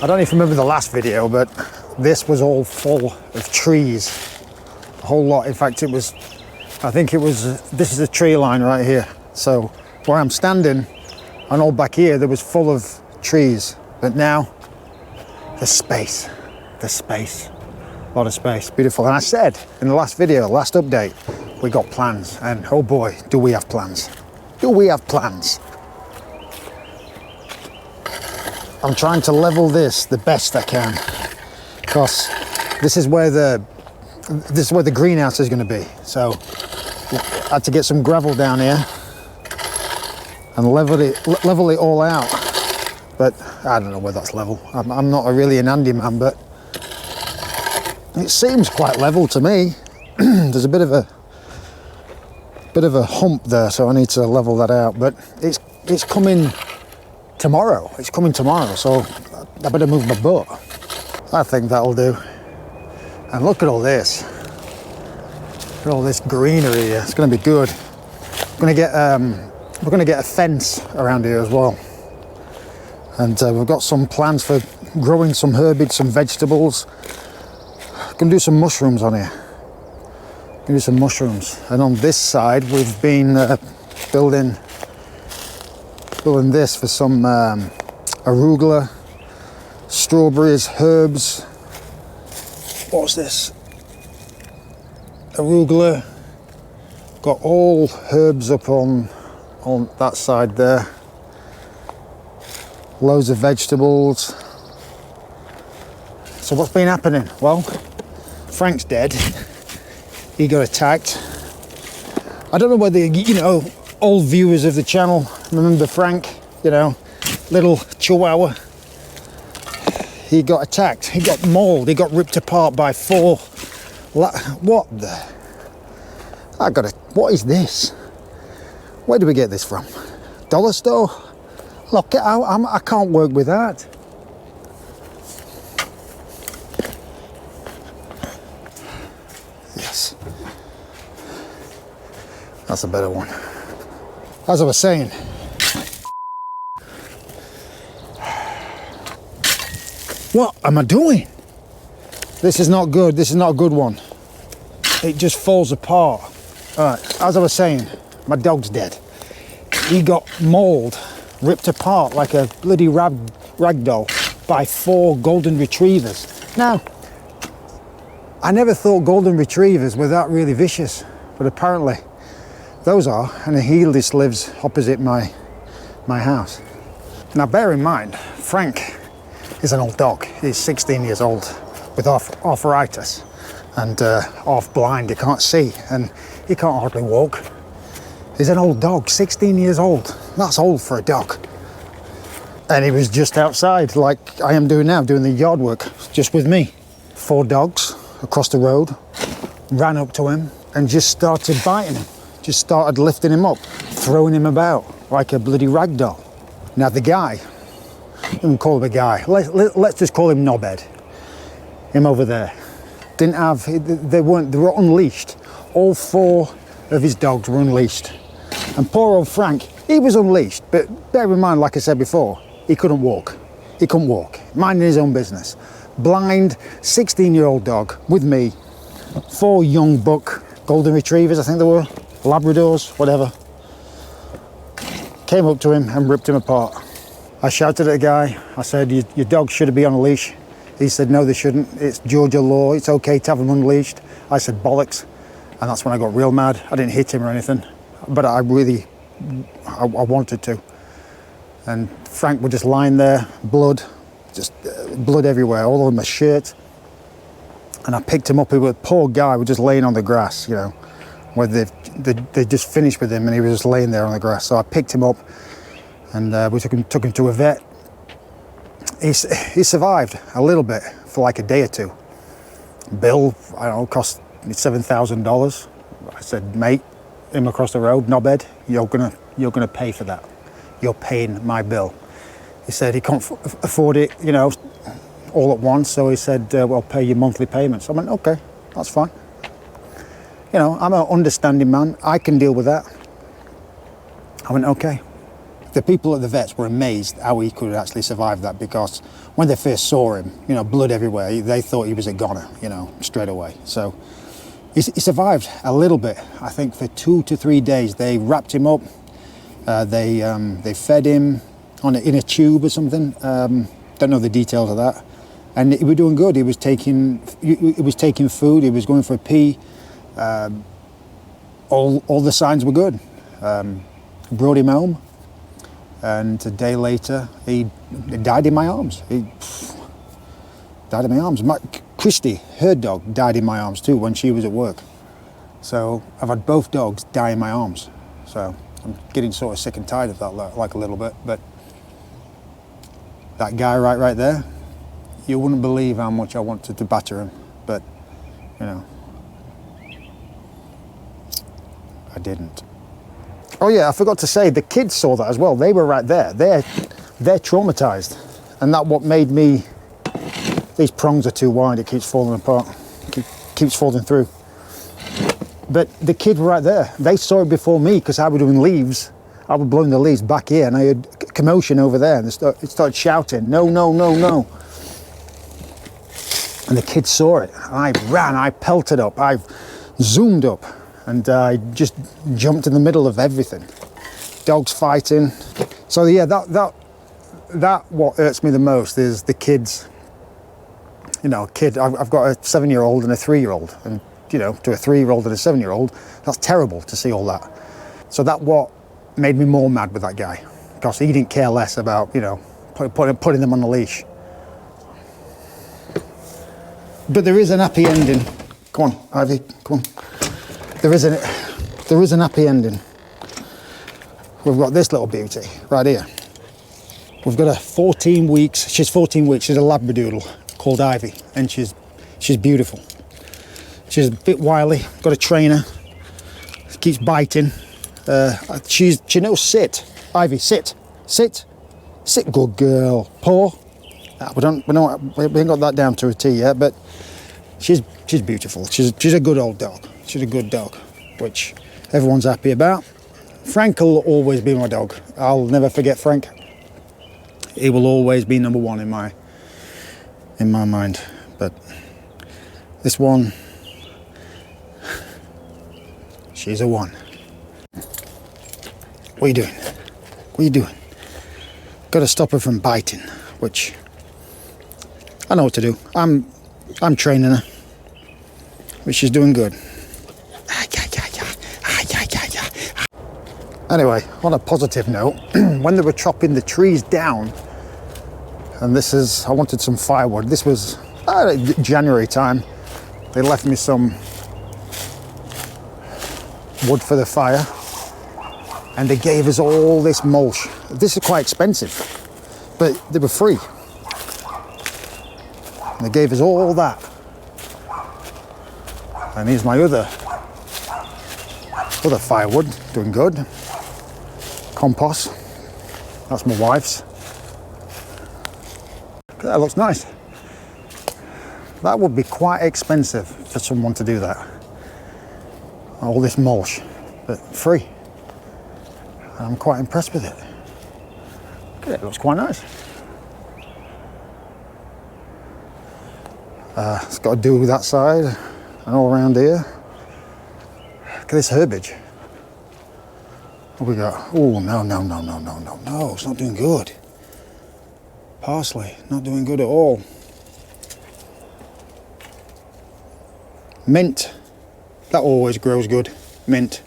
I don't know if you remember the last video, but this was all full of trees. A whole lot. In fact, this is a tree line right here. So where I'm standing and all back here, there was full of trees. But now, there's space. A lot of space, beautiful. And I said in the last video, last update, we got plans. And oh boy, do we have plans. Do we have plans? I'm trying to level this the best I can, because this is where the greenhouse is going to be. So I had to get some gravel down here and level it all out. But I don't know whether that's level. I'm not really an handyman, but it seems quite level to me. There's a bit of a hump there, so I need to level that out. But it's coming tomorrow. It's coming tomorrow, so I better move my butt. I think that'll do. And look at all this. Look at all this greenery here. It's going to be good. We're going to get a fence around here as well. And we've got some plans for growing some herbage, some vegetables. Going to do some mushrooms on here. Going to do some mushrooms. And on this side, we've been building this for some arugula, strawberries, herbs. What's this? Arugula. Got all herbs up on that side there. Loads of vegetables. So what's been happening? Well, Frank's dead. He got attacked. I don't know whether, old viewers of the channel remember Frank, little chihuahua. He got attacked, he got mauled, he got ripped apart by 4. What is this? Where do we get this from? Dollar store? Look, I can't work with that. Yes. That's a better one. As I was saying, what am I doing? This is not good. This is not a good one. It just falls apart. All right, as I was saying, my dog's dead. He got mauled, ripped apart like a bloody rag doll by 4 golden retrievers. Now, I never thought golden retrievers were that really vicious, but apparently those are, and he just lives opposite my house. Now bear in mind, Frank is an old dog. He's 16 years old with arthritis and half blind. He can't see and he can't hardly walk. He's an old dog, 16 years old. That's old for a dog. And he was just outside like I am doing now, doing the yard work, just with me. 4 dogs across the road, ran up to him and just started biting him. Just started lifting him up, throwing him about like a bloody rag doll. Now the guy, you can call him a guy, let's just call him Knobhead. Him over there. They were unleashed. All 4 of his dogs were unleashed. And poor old Frank, he was unleashed, but bear in mind, like I said before, he couldn't walk. He couldn't walk, minding his own business. Blind, 16-year-old dog with me, 4 young buck golden retrievers, I think they were. Labradors, whatever. Came up to him and ripped him apart. I shouted at the guy. I said, your dog should be on a leash. He said, no, they shouldn't. It's Georgia law. It's okay to have them unleashed. I said, bollocks. And that's when I got real mad. I didn't hit him or anything, but I wanted to. And Frank was just lying there, blood everywhere, all over my shirt. And I picked him up. The poor guy was just laying on the grass, where they just finished with him and he was just laying there on the grass. So I picked him up and we took him to a vet. He survived a little bit for like a day or 2. Bill, I don't know, cost me $7,000. I said, mate, him across the road, knobhead, you're gonna pay for that. You're paying my bill. He said he can't afford it, all at once. So he said, well, I'll pay your monthly payments. I went, okay, that's fine. I'm an understanding man. I can deal with that. I went, okay. the people at the vets were amazed how he could actually survive that, because when they first saw him, you know, blood everywhere, they thought he was a goner, you know, straight away. So he survived a little bit. I think for 2 to 3 days they wrapped him up. They fed him in a tube or something. Don't know the details of that. And he was doing good. He was taking food. He was going for a pee. All the signs were good. Brought him home, and a day later he died in my arms. He died in my arms. Christy, her dog, died in my arms too when she was at work. So I've had both dogs die in my arms. So I'm getting sort of sick and tired of that, like a little bit. But that guy right there, you wouldn't believe how much I wanted to batter him, but you know, I didn't. Oh yeah, I forgot to say, the kids saw that as well. They were right there. They're traumatized, and that what made me. These prongs are too wide. It keeps falling apart. It keeps falling through. But the kids were right there. They saw it before me, because I was doing leaves. I was blowing the leaves back here, and I heard commotion over there, and it started shouting, "No, no, no, no!" And the kids saw it. I ran. I pelted up. I zoomed up. And I just jumped in the middle of everything. Dogs fighting. So yeah, that what hurts me the most is the kids. You know, I've got a 7-year-old and a 3-year-old, and you know, to a 3-year-old and a 7-year-old, that's terrible to see all that. So that what made me more mad with that guy, because he didn't care less about, you know, putting them on the leash. But there is an happy ending. Come on, Ivy, come on. There is an happy ending. We've got this little beauty right here. We've got her 14 weeks. She's 14 weeks. She's a Labradoodle called Ivy, and she's beautiful. She's a bit wily. Got a trainer. She keeps biting. She knows sit. Ivy, sit, sit, sit. Good girl. Paw. We ain't got that down to a T yet, but she's beautiful. She's a good old dog. She's a good dog, which everyone's happy about. Frank will always be my dog. I'll never forget Frank. He will always be number one in my mind. But this one, she's a one. What are you doing? What are you doing? Got to stop her from biting, which I know what to do. I'm training her, which she's doing good. Anyway, on a positive note, when they were chopping the trees down, and I wanted some firewood. This was January time. They left me some wood for the fire, and they gave us all this mulch. This is quite expensive, but they were free. And they gave us all that. And here's my other firewood, doing good. Compost, that's my wife's. That looks nice. That would be quite expensive for someone to do that. All this mulch, but free. I'm quite impressed with it. It looks quite nice. It's got to do with that side and all around here. Look at this herbage. What we got? Oh, no, it's not doing good. Parsley, not doing good at all. Mint, that always grows good. Mint.